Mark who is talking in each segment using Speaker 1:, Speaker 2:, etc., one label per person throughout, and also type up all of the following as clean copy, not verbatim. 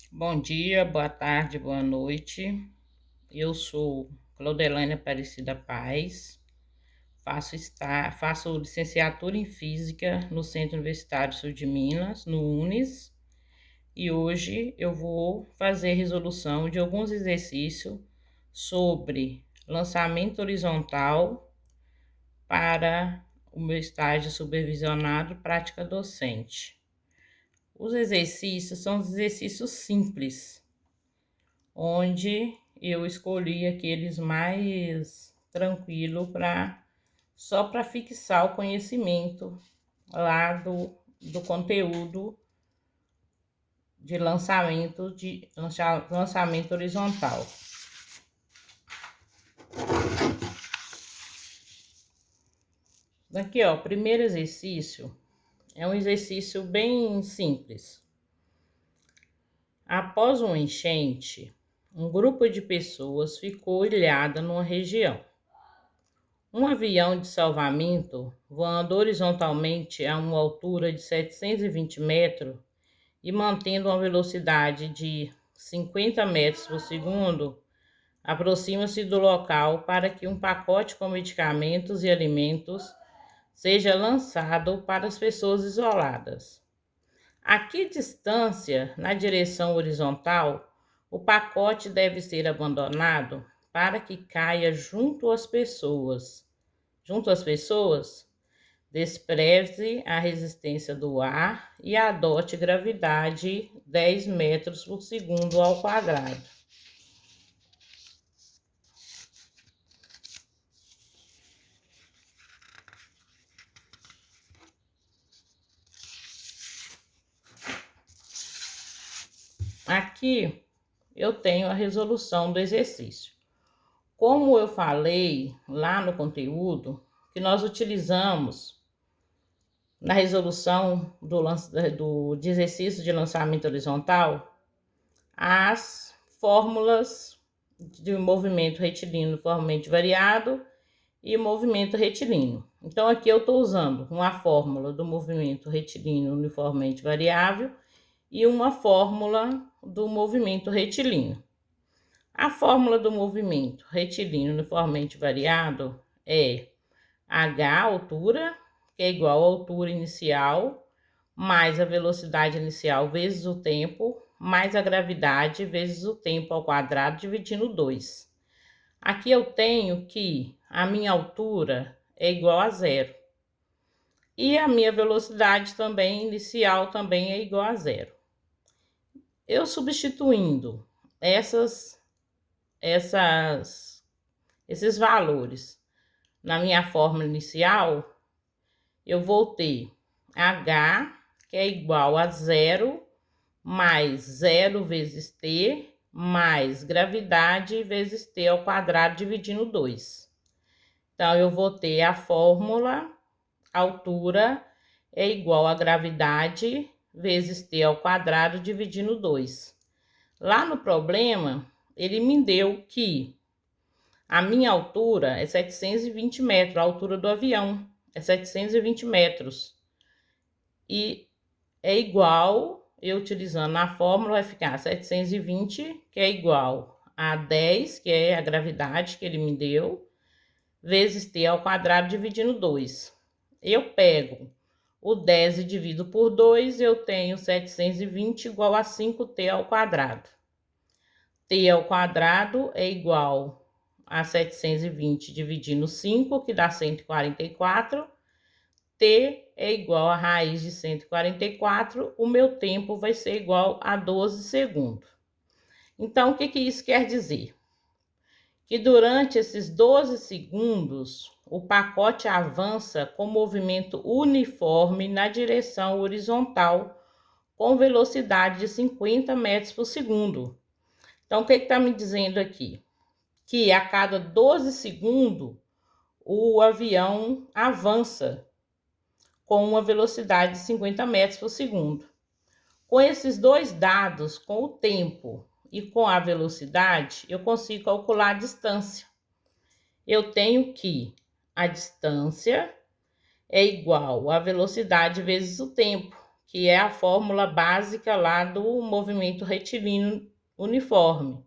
Speaker 1: Bom dia, boa tarde, boa noite. Eu sou Claudelane Aparecida Paz, faço licenciatura em Física no Centro Universitário Sul de Minas, no UNES, e hoje eu vou fazer resolução de alguns exercícios sobre lançamento horizontal para o meu estágio supervisionado prática docente. Os exercícios são exercícios simples, onde eu escolhi aqueles mais tranquilo para só para fixar o conhecimento lá do conteúdo de lançamento horizontal. Aqui, ó, o primeiro exercício é um exercício bem simples. Após uma enchente, um grupo de pessoas ficou ilhada numa região. Um avião de salvamento, voando horizontalmente a uma altura de 720 metros e mantendo uma velocidade de 50 metros por segundo, aproxima-se do local para que um pacote com medicamentos e alimentos seja lançado para as pessoas isoladas. A que distância, na direção horizontal, o pacote deve ser abandonado para que caia junto às pessoas? Despreze a resistência do ar e adote gravidade 10 metros por segundo ao quadrado. Aqui eu tenho a resolução do exercício. Como eu falei lá no conteúdo, que nós utilizamos na resolução do exercício de lançamento horizontal, as fórmulas de movimento retilíneo uniformemente variado e movimento retilíneo. Então, aqui eu estou usando uma fórmula do movimento retilíneo uniformemente variável e uma fórmula do movimento retilíneo. A fórmula do movimento retilíneo uniformemente variado é H, altura, que é igual à altura inicial, mais a velocidade inicial vezes o tempo, mais a gravidade vezes o tempo ao quadrado, dividindo 2. Aqui eu tenho que a minha altura é igual a zero. E a minha velocidade também inicial também é igual a zero. Eu substituindo esses valores na minha fórmula inicial, eu vou ter H, que é igual a zero, mais zero vezes T, mais gravidade vezes T ao quadrado, dividindo 2. Então, eu vou ter a fórmula, altura é igual a gravidade vezes T ao quadrado, dividindo 2. Lá no problema, ele me deu que a minha altura é 720 metros, a altura do avião é 720 metros. E é igual, eu utilizando a fórmula, vai ficar 720, que é igual a 10, que é a gravidade que ele me deu, vezes t ao quadrado dividindo 2. Eu pego o 10 e divido por 2, eu tenho 720 igual a 5t ao quadrado. T ao quadrado é igual a 720 dividindo 5, que dá 144. T é igual a raiz de 144, o meu tempo vai ser igual a 12 segundos. Então, o que isso quer dizer? Que durante esses 12 segundos, o pacote avança com movimento uniforme na direção horizontal, com velocidade de 50 metros por segundo. Então, o que está me dizendo aqui? Que a cada 12 segundos, o avião avança com uma velocidade de 50 metros por segundo. Com esses dois dados, com o tempo e com a velocidade, eu consigo calcular a distância. Eu tenho que a distância é igual à velocidade vezes o tempo, que é a fórmula básica lá do movimento retilíneo uniforme.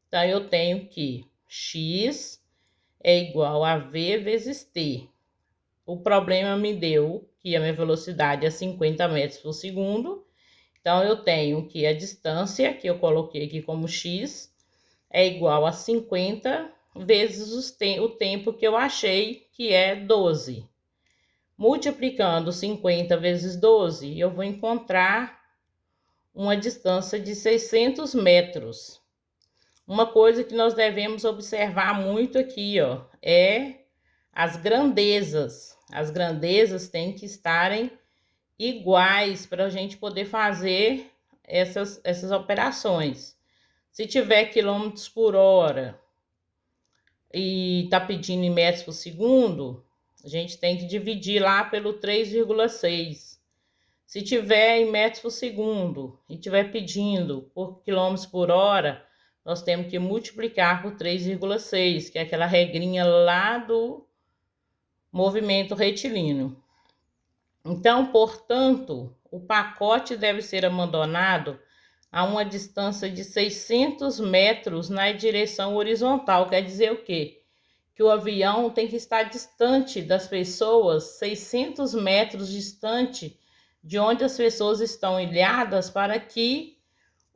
Speaker 1: Então, eu tenho que x é igual a v vezes t. O problema me deu que a minha velocidade é 50 metros por segundo. Então, eu tenho que a distância, que eu coloquei aqui como x, é igual a 50 vezes o tempo que eu achei, que é 12. Multiplicando 50 vezes 12, eu vou encontrar uma distância de 600 metros. Uma coisa que nós devemos observar muito aqui, ó, é as grandezas. As grandezas têm que estarem iguais para a gente poder fazer essas operações. Se tiver quilômetros por hora e tá pedindo em metros por segundo, a gente tem que dividir lá pelo 3,6. Se tiver em metros por segundo e tiver pedindo por quilômetros por hora, nós temos que multiplicar por 3,6, que é aquela regrinha lá do movimento retilíneo. Então, portanto, o pacote deve ser abandonado a uma distância de 600 metros na direção horizontal. Quer dizer o quê? Que o avião tem que estar distante das pessoas, 600 metros distante de onde as pessoas estão ilhadas, para que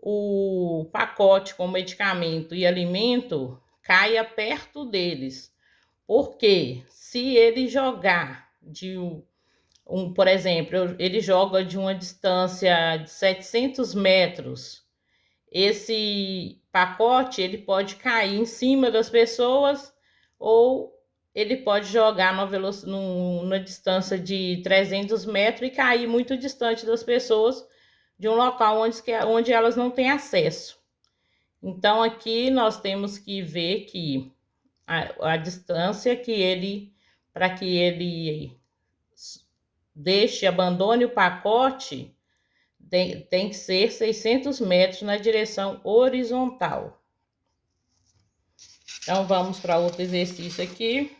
Speaker 1: o pacote com medicamento e alimento caia perto deles. Porque se ele jogar por exemplo, ele joga de uma distância de 700 metros, esse pacote ele pode cair em cima das pessoas, ou ele pode jogar numa distância de 300 metros e cair muito distante das pessoas, de um local onde elas não têm acesso. Então, aqui nós temos que ver que a distância para que ele abandone o pacote, tem que ser 600 metros na direção horizontal. Então, vamos para outro exercício aqui.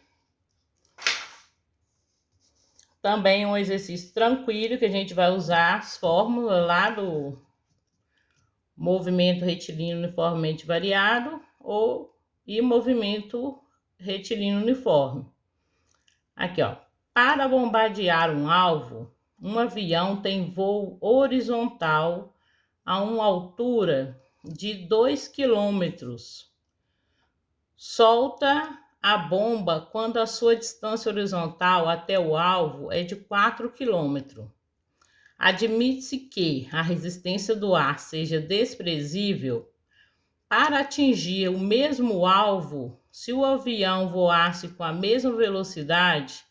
Speaker 1: Também um exercício tranquilo, que a gente vai usar as fórmulas lá do movimento retilíneo uniformemente variado e movimento retilíneo uniforme. Aqui, ó. Para bombardear um alvo, um avião tem voo horizontal a uma altura de 2 quilômetros. Solta a bomba quando a sua distância horizontal até o alvo é de 4 quilômetros. Admite-se que a resistência do ar seja desprezível. Para atingir o mesmo alvo, se o avião voasse com a mesma velocidade,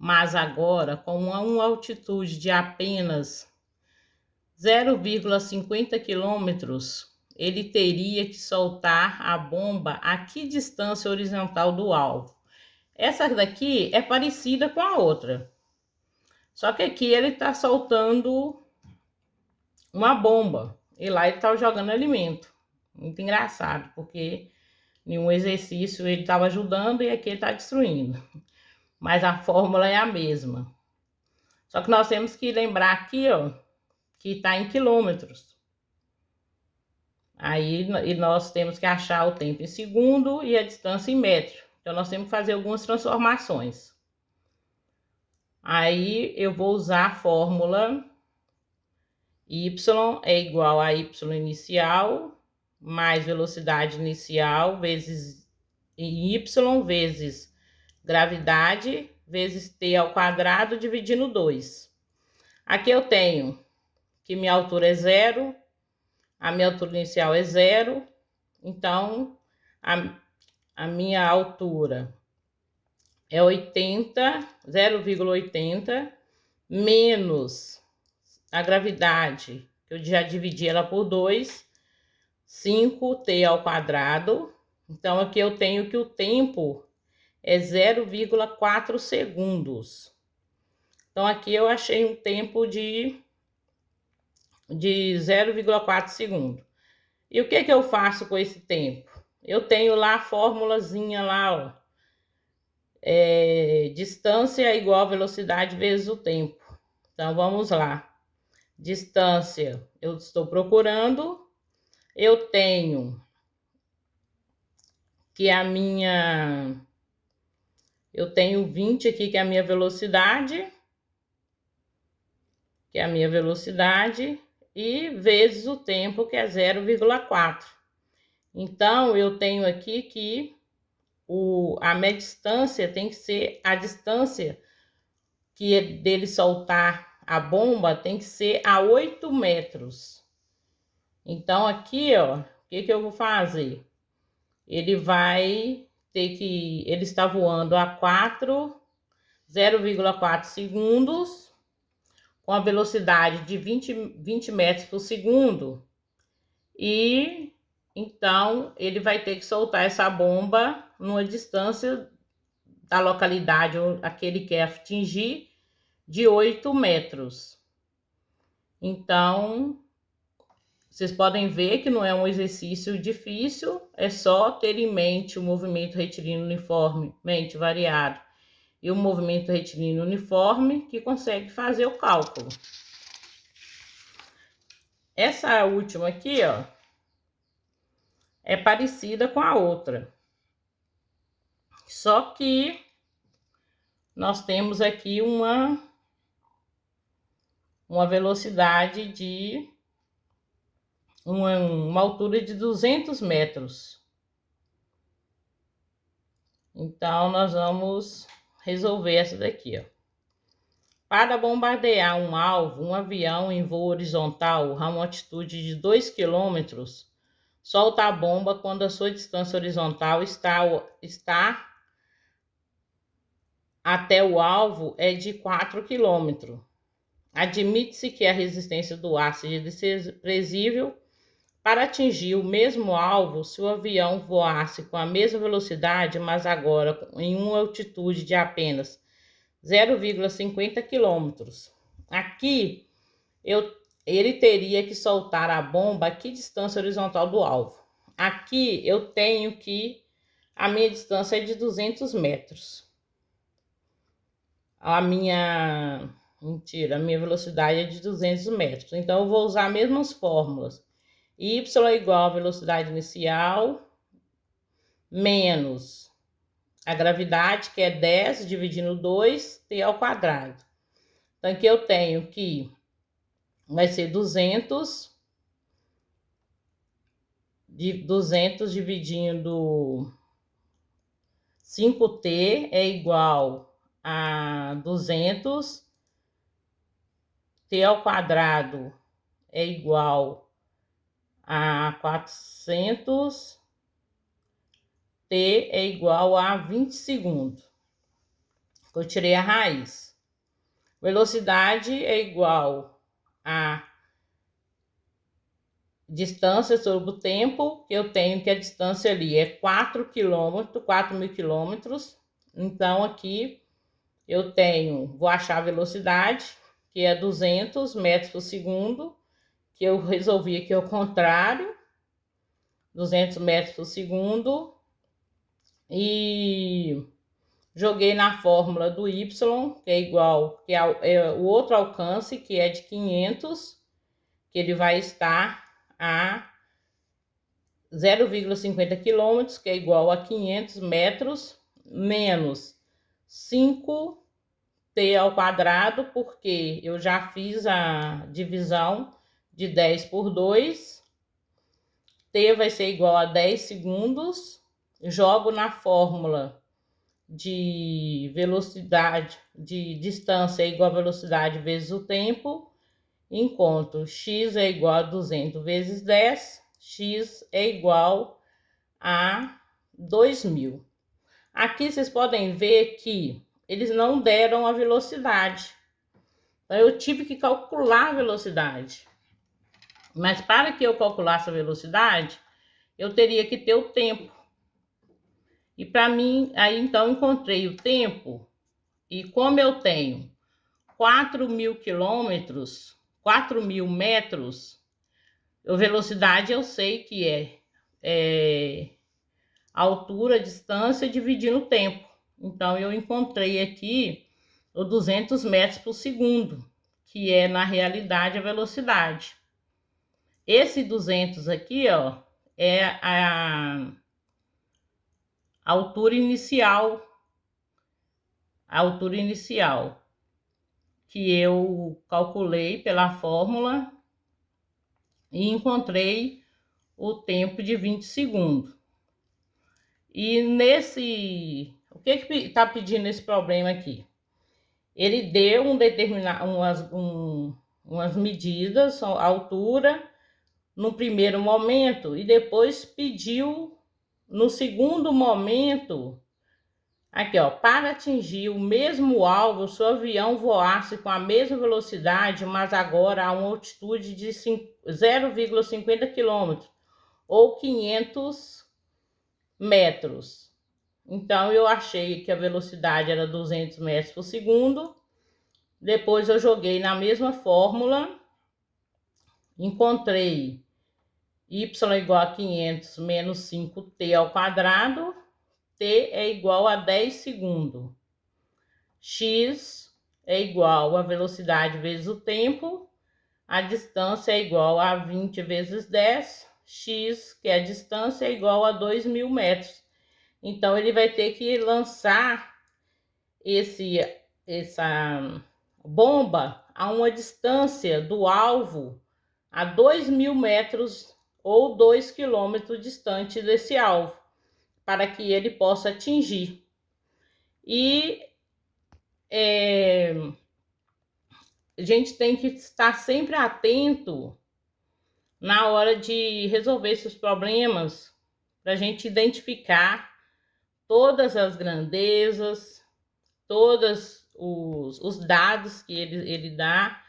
Speaker 1: mas agora com uma altitude de apenas 0,50 quilômetros, ele teria que soltar a bomba a que distância horizontal do alvo? Essa daqui é parecida com a outra, só que aqui ele está soltando uma bomba e lá ele está jogando alimento. Muito engraçado, porque em um exercício ele estava ajudando e aqui ele está destruindo. Mas a fórmula é a mesma. Só que nós temos que lembrar aqui, ó, que está em quilômetros. Aí nós temos que achar o tempo em segundo e a distância em metro. Então, nós temos que fazer algumas transformações. Aí, eu vou usar a fórmula y é igual a y inicial mais velocidade inicial vezes y vezes gravidade vezes t ao quadrado dividindo 2. Aqui eu tenho que minha altura é 0, a minha altura inicial é 0, então a minha altura é 0,80 menos a gravidade, que eu já dividi ela por 2, 5t ao quadrado. Então, aqui eu tenho que o tempo é 0,4 segundos. Então, aqui eu achei um tempo de 0,4 segundos. E o que eu faço com esse tempo? Eu tenho lá a formulazinha lá, ó. Distância igual a velocidade vezes o tempo. Então, vamos lá. distância eu estou procurando. Eu tenho que eu tenho 20 aqui, que é a minha velocidade, e vezes o tempo, que é 0,4. Então, eu tenho aqui que a minha distância tem que ser a distância que dele soltar a bomba, tem que ser a 8 metros. Então, aqui, ó, o que eu vou fazer? Ele vai ter que... Ele está voando a 0,4 segundos, com a velocidade de 20 metros por segundo. E então ele vai ter que soltar essa bomba numa distância da localidade a que ele quer atingir de 8 metros. Então, vocês podem ver que não é um exercício difícil, é só ter em mente o movimento retilíneo uniformemente variado e o movimento retilíneo uniforme que consegue fazer o cálculo. Essa última aqui, ó, é parecida com a outra. Só que nós temos aqui uma velocidade de uma altura de 200 metros. Então, nós vamos resolver essa daqui, ó. Para bombardear um alvo, um avião em voo horizontal a uma altitude de 2 km, solta a bomba quando a sua distância horizontal está até o alvo é de 4 km. Admite-se que a resistência do ar seja desprezível para atingir o mesmo alvo se o avião voasse com a mesma velocidade, mas agora em uma altitude de apenas 0,50 km. Aqui, ele teria que soltar a bomba a que distância horizontal do alvo? Aqui, eu tenho que a minha distância é de 200 metros. A minha velocidade é de 200 metros. Então, eu vou usar as mesmas fórmulas. Y é igual à velocidade inicial menos a gravidade, que é 10 dividindo 2, t ao quadrado. Então, aqui eu tenho que vai ser 200 dividindo 5t é igual a 200, t ao quadrado é igual a 400, t é igual a 20 segundos. Eu tirei a raiz. Velocidade é igual a distância sobre o tempo, que eu tenho que a distância ali é 4.000 quilômetros. Então, aqui eu vou achar a velocidade, que é 200 metros por segundo, que eu resolvi aqui ao contrário, 200 metros por segundo, e joguei na fórmula do Y, que é igual, que é o outro alcance, que é de 500, que ele vai estar a 0,50 km, que é igual a 500 metros, menos 5t ao quadrado, porque eu já fiz a divisão de 10 por 2. T vai ser igual a 10 segundos. Jogo na fórmula de velocidade, de distância é igual a velocidade vezes o tempo. Encontro x é igual a 200 vezes 10. X é igual a 2.000. Aqui vocês podem ver que eles não deram a velocidade. Então, eu tive que calcular a velocidade. Mas para que eu calculasse a velocidade, eu teria que ter o tempo. E para mim, aí então encontrei o tempo. E como eu tenho 4.000 quilômetros, 4.000 metros, a velocidade eu sei que é altura, distância dividindo o tempo. Então, eu encontrei aqui o 200 metros por segundo, que é na realidade a velocidade. Esse 200 aqui, ó, é a altura inicial, que eu calculei pela fórmula e encontrei o tempo de 20 segundos. E o que está pedindo esse problema aqui? Ele deu umas medidas, a altura, no primeiro momento, e depois pediu, no segundo momento, aqui ó, para atingir o mesmo alvo, seu avião voasse com a mesma velocidade, mas agora a uma altitude de 0,50 km, ou 500 metros. Então, eu achei que a velocidade era 200 metros por segundo. Depois eu joguei na mesma fórmula, encontrei y igual a 500 menos 5t ao quadrado, t é igual a 10 segundos. X é igual a velocidade vezes o tempo, a distância é igual a 20 vezes 10, x, que é a distância, é igual a 2.000 metros. Então, ele vai ter que lançar essa bomba a uma distância do alvo a 2.000 metros ou 2 quilômetros distante desse alvo, para que ele possa atingir. E a gente tem que estar sempre atento na hora de resolver esses problemas, para a gente identificar todas as grandezas, todos os dados que ele dá,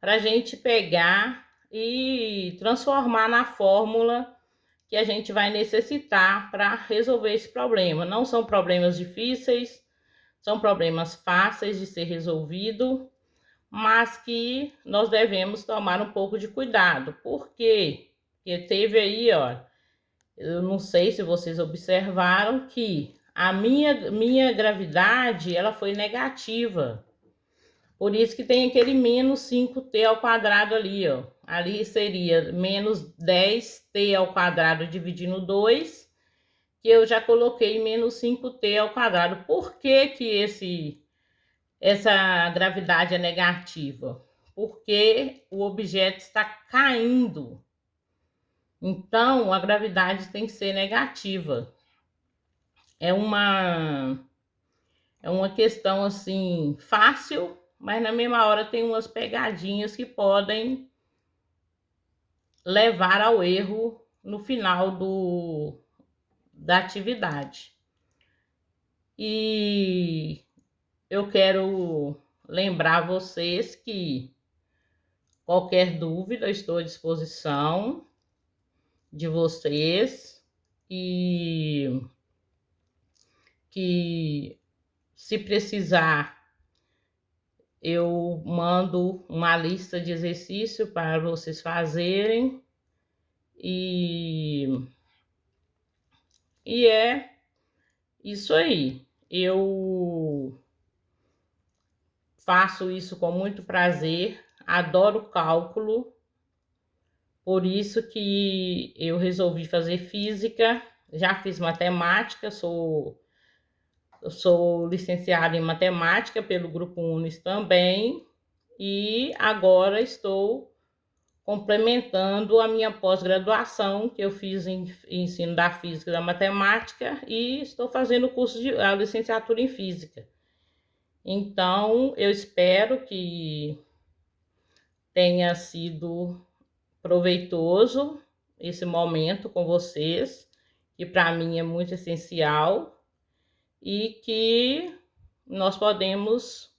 Speaker 1: para a gente pegar e transformar na fórmula que a gente vai necessitar para resolver esse problema. Não são problemas difíceis, são problemas fáceis de ser resolvido, mas que nós devemos tomar um pouco de cuidado. Por quê? Porque teve aí, ó, eu não sei se vocês observaram que a minha gravidade, ela foi negativa. Por isso que tem aquele menos 5t ao quadrado ali, ó. Ali seria menos 10t ao quadrado dividindo 2, que eu já coloquei menos 5t ao quadrado. Por que que essa gravidade é negativa? Porque o objeto está caindo. Então, a gravidade tem que ser negativa. É uma questão assim fácil, mas na mesma hora tem umas pegadinhas que podem levar ao erro no final da atividade. E eu quero lembrar vocês que qualquer dúvida, eu estou à disposição de vocês, e que se precisar, eu mando uma lista de exercício para vocês fazerem. E é isso aí. Eu faço isso com muito prazer, adoro cálculo, por isso que eu resolvi fazer física. Já fiz matemática, eu sou licenciada em matemática pelo Grupo Unis também, e agora estou complementando a minha pós-graduação, que eu fiz em ensino da física e da matemática, e estou fazendo o curso de a licenciatura em física. Então, eu espero que tenha sido proveitoso esse momento com vocês, que para mim é muito essencial, e que nós podemos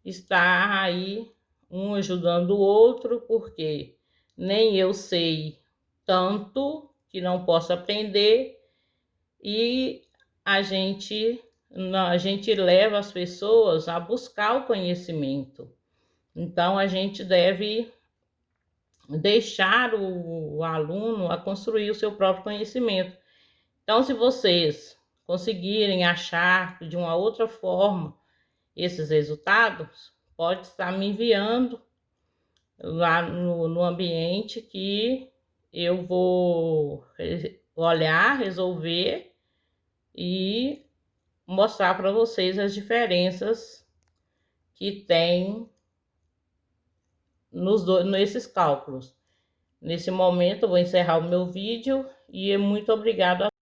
Speaker 1: estar aí um ajudando o outro, porque nem eu sei tanto que não posso aprender, e a gente leva as pessoas a buscar o conhecimento. Então, a gente deve deixar o aluno a construir o seu próprio conhecimento. Então, se vocês conseguirem achar de uma outra forma esses resultados, pode estar me enviando lá no ambiente que eu vou olhar, resolver e mostrar para vocês as diferenças que tem nesses cálculos. Nesse momento eu vou encerrar o meu vídeo e muito obrigado a